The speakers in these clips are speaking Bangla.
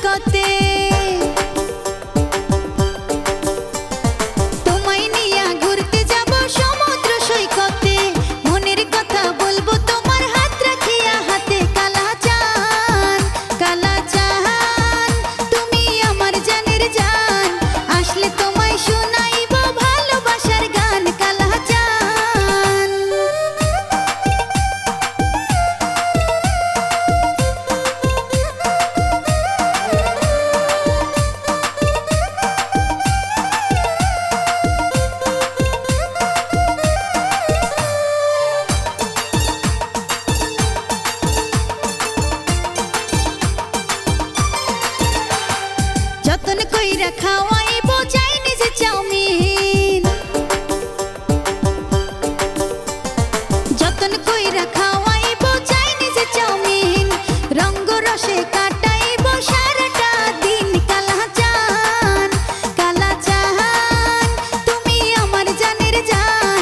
সৈকতে তোমায় নিয়া ঘুরতে যাব সমুদ্র সৈকতে মনের কথা বলবো তোমার হাত রাখিয়া হাতে কালাচান তুমি আমার জানের জান আসলে তোমায় শোনাইব ভালোবাসার গান কালাচান যতন কইরা খাওয়াইবো চাইনিজ চাউমিন যতন কইরা খাওয়াইবো চাইনিজ চাউমিন রঙ্গ রসে কাটাইবো সারাটা দিন কালাচান তুমি আমার জানের জান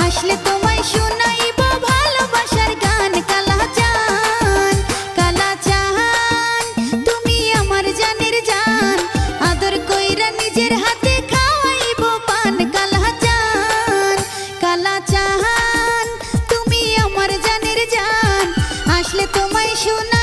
আসলে তোমায় শোনাইবো ভালোবাসার গান কালাচান তুমি আমার জানের জান আদর কইরা নিজের হাতে খাওয়াইবো পান কালাচান তুমি আমার জানের জান আসলে তোমায় শোনা